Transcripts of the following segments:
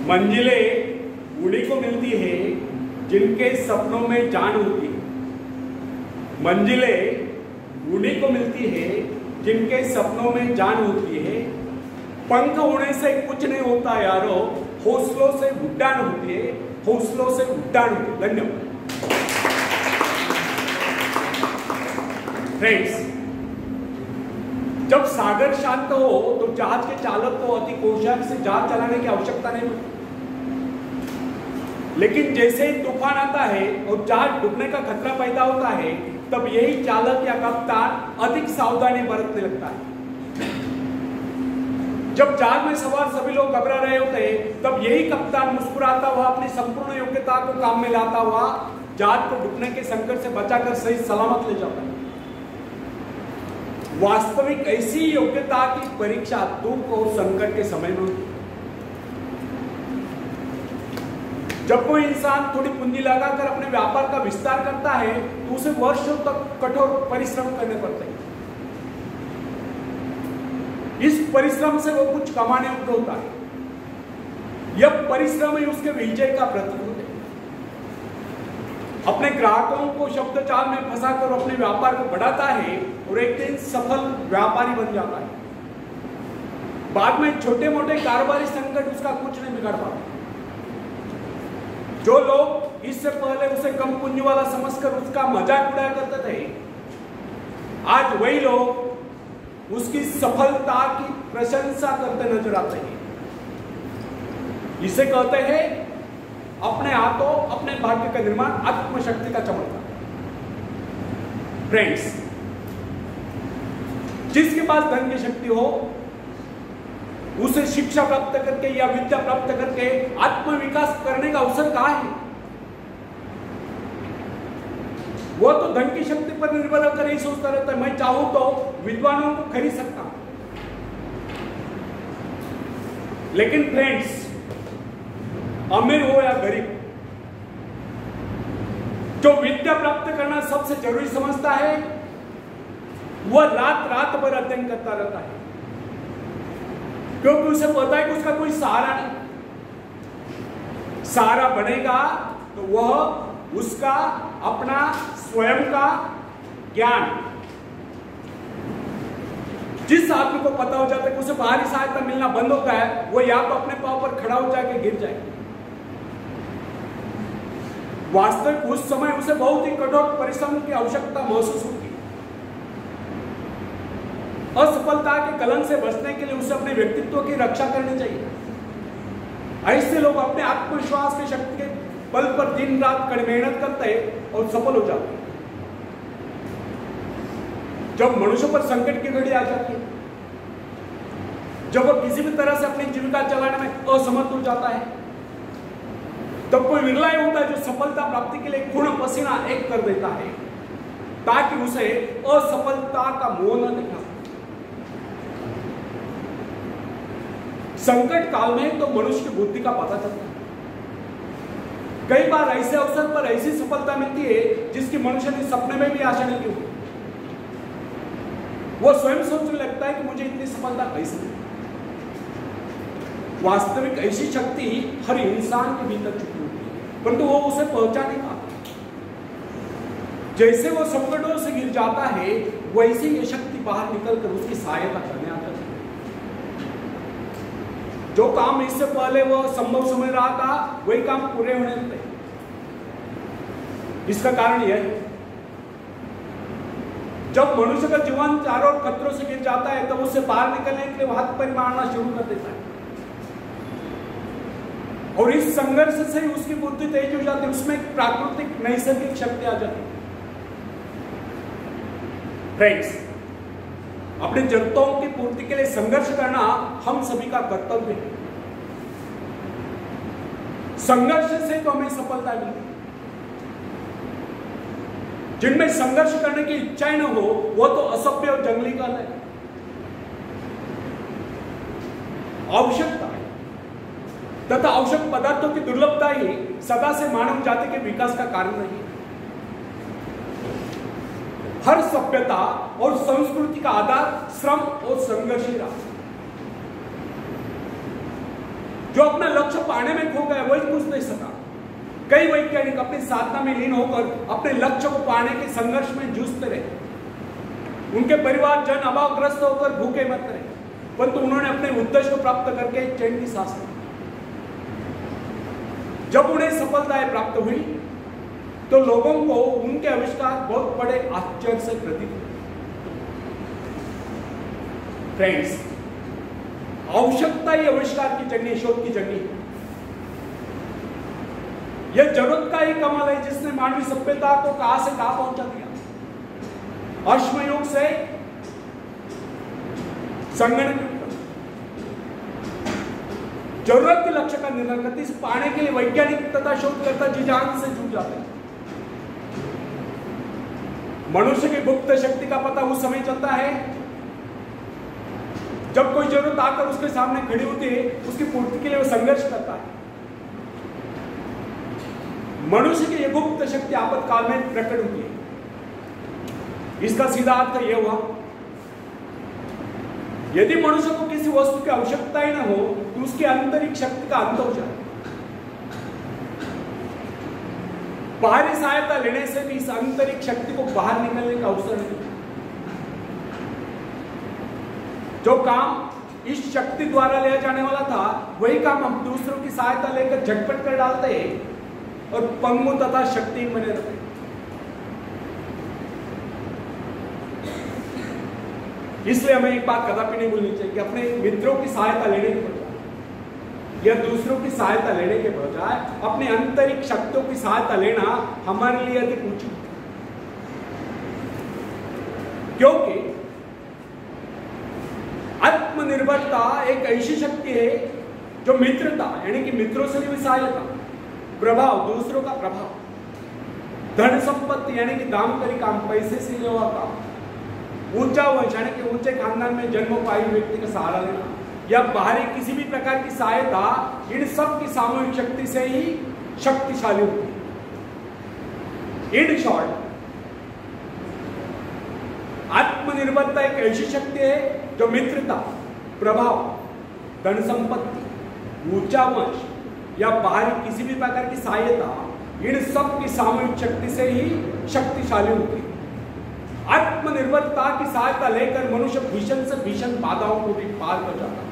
मंजिलें उन्हीं को मिलती है जिनके सपनों में जान होती है। मंजिलें उन्हीं को मिलती है जिनके सपनों में जान होती है। पंख होने से कुछ नहीं होता यारो, हौसलों से उड़ान होती है, हौसलों से उड़ान होती है। धन्यवाद। फ्रेंड्स, जब सागर शांत हो तो जहाज के चालक को अति कोशार्क से जहाज चलाने की आवश्यकता नहीं होती। लेकिन जैसे ही तूफान आता है और जहाज डूबने का खतरा पैदा होता है, तब यही चालक या कप्तान अधिक सावधानी बरतने लगता है। जब जहाज में सवार सभी लोग घबरा रहे होते हैं, तब यही कप्तान मुस्कुराता हुआ अपनी संपूर्ण योग्यता को काम में लाता हुआ जहाज को डूबने के संकट से बचाकर सही सलामत ले जाता है। वास्तविक ऐसी योग्यता की परीक्षा दुख और संकट के समय में होती है। जब कोई इंसान थोड़ी पूंजी लगाकर अपने व्यापार का विस्तार करता है तो उसे वर्षों तक कठोर परिश्रम करने पड़ते हैं। इस परिश्रम से वो कुछ कमाने युक्त होता है। यह परिश्रम ही उसके विजय का प्रतीक होता है। अपने ग्राहकों को शब्द चाल में फंसाकर अपने व्यापार को बढ़ाता है और एक दिन सफल व्यापारी बन जाता है। बाद में छोटे मोटे कारोबारी संकट उसका कुछ नहीं बिगाड़ पाते। जो लोग इससे पहले उसे कम पूंजी वाला समझकर उसका मजाक उड़ाया करते थे, आज वही लोग उसकी सफलता की प्रशंसा करते नजर आते हैं। इसे कहते हैं अपने हाथों अपने भाग्य का निर्माण, आत्मशक्ति का चमत्कार। फ्रेंड्स, जिसके पास धन की शक्ति हो उसे शिक्षा प्राप्त करके या विद्या प्राप्त करके आत्मविकास करने का अवसर कहां है? वो तो धन की शक्ति पर निर्भर होकर नहीं सोचता रहता है, मैं चाहूं तो विद्वानों को खरीद सकता हूं। लेकिन फ्रेंड्स, अमीर हो या गरीब, जो विद्या प्राप्त करना सबसे जरूरी समझता है वह रात रात भर अध्ययन करता रहता है, क्योंकि उसे पता है कि उसका कोई सहारा नहीं। सहारा बनेगा तो वह उसका अपना स्वयं का ज्ञान। जिस आदमी को पता हो जाता है कि उसे बाहरी सहायता मिलना बंद होता है, वो या तो अपने पांव पर खड़ा हो जाके गिर जाए। वास्तविक उस समय उसे बहुत ही कठोर परिश्रम की आवश्यकता महसूस होती है। असफलता के कलंक से बचने के लिए उसे अपने व्यक्तित्व की रक्षा करनी चाहिए। ऐसे लोग अपने आत्मविश्वास की शक्ति के बल पर दिन रात कड़ी मेहनत करते हैं और सफल हो जाते हैं। जब मनुष्य पर संकट की घड़ी आ जाती है, जब वह किसी भी तरह से अपनी जीविका चलाने में असमर्थ हो जाता है, तब कोई विरला ही होता है जो सफलता प्राप्ति के लिए खून पसीना एक कर देता है ताकि उसे असफलता का मोह न दिखा। संकट काल में तो मनुष्य की बुद्धि का पता चलता है। कई बार ऐसे अवसर पर ऐसी सफलता मिलती है जिसकी मनुष्य ने सपने में भी आशा नहीं की होती। वो स्वयं सोचने लगता है कि मुझे इतनी सफलता कैसे मिली। वास्तविक ऐसी शक्ति हर इंसान के भीतर छुपी होती है, परंतु वो उसे पहचान नहीं पाता। जैसे वो संकटों से गिर जाता है, वैसे ये शक्ति बाहर निकलकर उसकी सहायता करने आ जाती है। जो काम इससे पहले वो संभव समझ रहा था, वही काम पूरे होने लगते। इसका कारण यह है, जब मनुष्य का जीवन चारों ओर खतरों से गिर जाता है, तब उससे बाहर निकलने के लिए हाथ पैर मारना शुरू कर देता है। और इस संघर्ष से ही उसकी बुद्धि तेज हो जाती है, उसमें एक प्राकृतिक नैसर्गिक शक्ति आ जाती है। फ्रेंड्स, अपनी जरूरतों की पूर्ति के लिए संघर्ष करना हम सभी का कर्तव्य है। संघर्ष से तो हमें सफलता मिलती है। जिनमें संघर्ष करने की इच्छाएं न हो, वो तो असभ्य और जंगली काल है। आवश्यकता तथा आवश्यक पदार्थों की दुर्लभता ही सदा से मानव जाति के विकास का कारण रही है। हर सभ्यता और संस्कृति का आधार श्रम और संघर्ष ही रहा। जो अपना लक्ष्य पाने में खो गया वही कुछ नहीं सका। कई वैज्ञानिक अपनी साधना में लीन होकर अपने लक्ष्य को पाने के संघर्ष में जूझते रहे। उनके परिवार जन अभावग्रस्त होकर भूखे मरते रहे, परंतु उन्होंने अपने उद्देश्य को प्राप्त करके चैन की सांस ली। जब उन्हें सफलताएं प्राप्त हुई तो लोगों को उनके आविष्कार बहुत बड़े आश्चर्य से प्रतीत हुए। फ्रेंड्स, आवश्यकता ही आविष्कार की जर्नी, शोध की जर्नी है। यह जरूरत का ही कमाल है जिसने मानवीय सभ्यता को कहां से कहां पहुंचा दिया। अश्मयुग से संगणक, जरूरत के लक्ष्य का निर्णय करती, इस पाने के लिए वैज्ञानिक तथा शोधकर्ता जी जान से जुट जाते हैं। मनुष्य की गुप्त शक्ति का पता उस समय चलता है जब कोई जरूरत आकर उसके सामने खड़ी होती है, उसकी पूर्ति के लिए वो संघर्ष करता है। मनुष्य की यह गुप्त शक्ति आपातकाल में प्रकट होती है। इसका सीधा अर्थ यह हुआ, यदि मनुष्य को किसी वस्तु की आवश्यकता ही न हो तो उसकी आंतरिक शक्ति का अंत हो जाए। बाहरी सहायता लेने से भी इस आंतरिक शक्ति को बाहर निकलने का अवसर नहीं। जो काम इस शक्ति द्वारा लिया जाने वाला था वही काम हम दूसरों की सहायता लेकर झटपट कर डालते हैं और पंगु तथा शक्तिहीन बने रहते हैं। इसलिए हमें एक बात कदापि नहीं भूलनी चाहिए कि अपने मित्रों की सहायता लेने के बजाय या दूसरों की सहायता लेने के बजाय अपने आंतरिक शक्तियों की सहायता लेना हमारे लिए अधिक उचित है। क्योंकि आत्मनिर्भरता एक ऐसी शक्ति है जो मित्रता यानी कि मित्रों से भी सहायता, प्रभाव, दूसरों का प्रभाव, धन संपत्ति यानी कि दामकरी काम, पैसे से लिया हुआ काम, ऊंचा वंश यानी कि ऊंचे खानदान में जन्म पाए व्यक्ति का सहारा लेना या बाहरी किसी भी प्रकार की सहायता, इन सब की सामूहिक शक्ति से ही शक्तिशाली होती है। इन शॉर्ट, आत्मनिर्भरता एक ऐसी शक्ति है जो मित्रता, प्रभाव, धन संपत्ति, ऊंचा वंश या बाहरी किसी भी प्रकार की सहायता, इन सब की सामूहिक शक्ति से ही शक्तिशाली होती है। आत्मनिर्भरता की सहायता लेकर मनुष्य भीषण से भीषण बाधाओं को भी पार कर जाता है,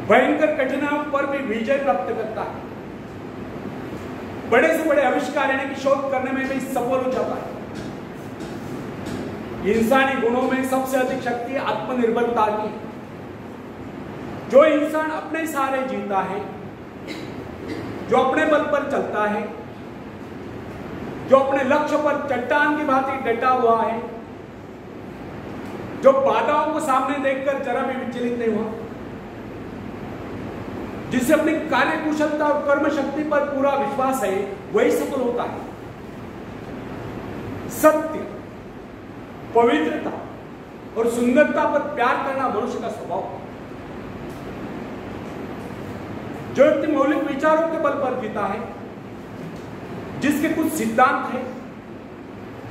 भयंकर कठिनाइयों पर भी विजय प्राप्त करता है, बड़े से बड़े आविष्कार यानी कि शोध करने में भी सफल हो जाता है। इंसानी गुणों में सबसे अधिक शक्ति आत्मनिर्भरता की। जो इंसान अपने सहारे जीता है, जो अपने बल पर चलता है, जो अपने लक्ष्य पर चट्टान की भांति डटा हुआ है, जो बाधाओं को सामने देखकर जरा भी विचलित नहीं हुआ, जिसे अपनी कार्य कुशलता और कर्म शक्ति पर पूरा विश्वास है, वही सफल होता है। सत्य, पवित्रता और सुंदरता पर प्यार करना मनुष्य का स्वभाव है। जो व्यक्ति मौलिक विचारों के बल पर जीता है, जिसके कुछ सिद्धांत हैं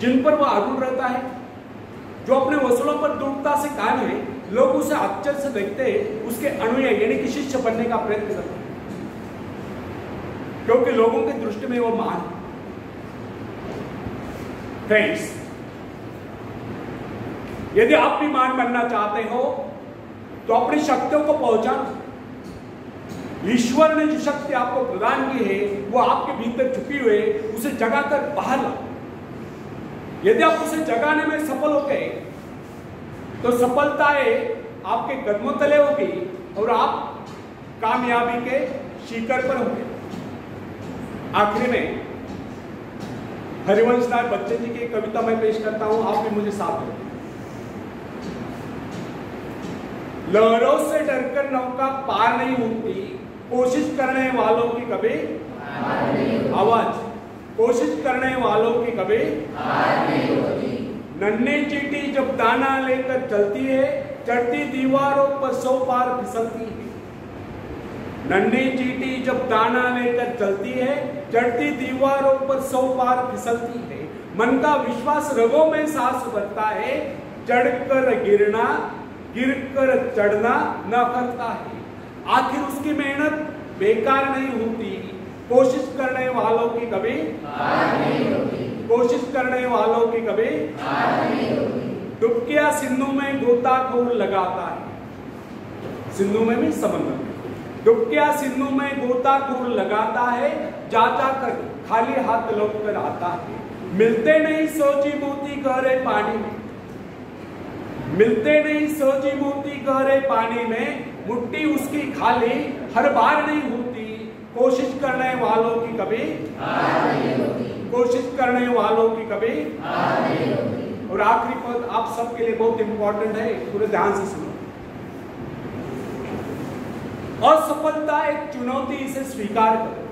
जिन पर वह अड़ुल रहता है, जो अपने वसूलों पर दृढ़ता से कायम है, लोग उसे आश्चर्य से देखते हैं, उसके अनुयायी यानी कि शिष्य बनने का प्रयत्न करते हैं, क्योंकि लोगों की दृष्टि में वह महान है। फ्रेंड्स, यदि आप भी महान बनना चाहते हो तो अपनी शक्तियों को पहचानो। ईश्वर ने जो शक्ति आपको प्रदान की है वो आपके भीतर छुपी हुई, उसे जगाकर बाहर लाओ। यदि आप उसे जगाने में सफल हो गए तो सफलताएं आपके कदमों तले होगी और आप कामयाबी के शिखर पर होंगे। आखिरी में हरिवंश नाथ बच्चन जी की कविता मैं पेश करता हूं, आप भी मुझे साथ दो। लहरों से डरकर नौका पार नहीं होती, कोशिश करने वालों की कभी आवाज, कोशिश करने वालों की कभी नहीं होती। नन्ही चींटी जब दाना लेकर चलती है, चढ़ती दीवारों पर 100 बार फिसलती है। नन्ही चींटी जब दाना लेकर चलती है, चढ़ती दीवारों पर 100 बार फिसलती है। मन का विश्वास रगों में सांस भरता है, चढ़कर गिरना, गिरकर चढ़ना न करता है। आखिर उसकी मेहनत बेकार नहीं होती। कोशिश करने वालों की कभी हार नहीं होती। कोशिश करने वालों की कभी हार नहीं होती। डुबकिया सिंधु में गोताखोर लगाता है। सिंधु में भी समंदर में डुबकिया सिंधु में गोताखोर लगाता है, जा कर खाली हाथ लौट कर आता है। मिलते नहीं सोची मोती गहरे पानी में, मिलते नहीं सोची मोती गहरे पानी में, मुट्ठी उसकी खाली हर बार नहीं होती। कोशिश करने वालों की कभी हार नहीं होती। कोशिश करने वालों की कभी हार नहीं होती। और आखिरी पद आप सबके लिए बहुत इंपॉर्टेंट है, पूरे ध्यान से सुनो। असफलता एक चुनौती, इसे स्वीकार करो।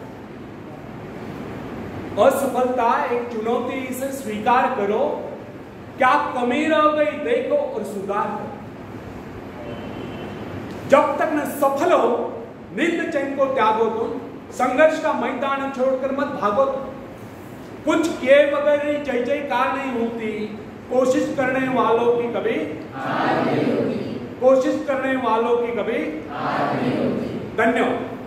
असफलता एक चुनौती, इसे स्वीकार करो। क्या कमी रह गई देखो और सुधार करो। जब तक न सफल हो नित्य चैन को त्यागो तुम, संघर्ष का मैदान छोड़कर मत भागो। कुछ किए बगैर जय जयकार नहीं होती। कोशिश करने वालों की कभी हार नहीं होती। कोशिश करने वालों की कभी हार नहीं होती। धन्यवाद।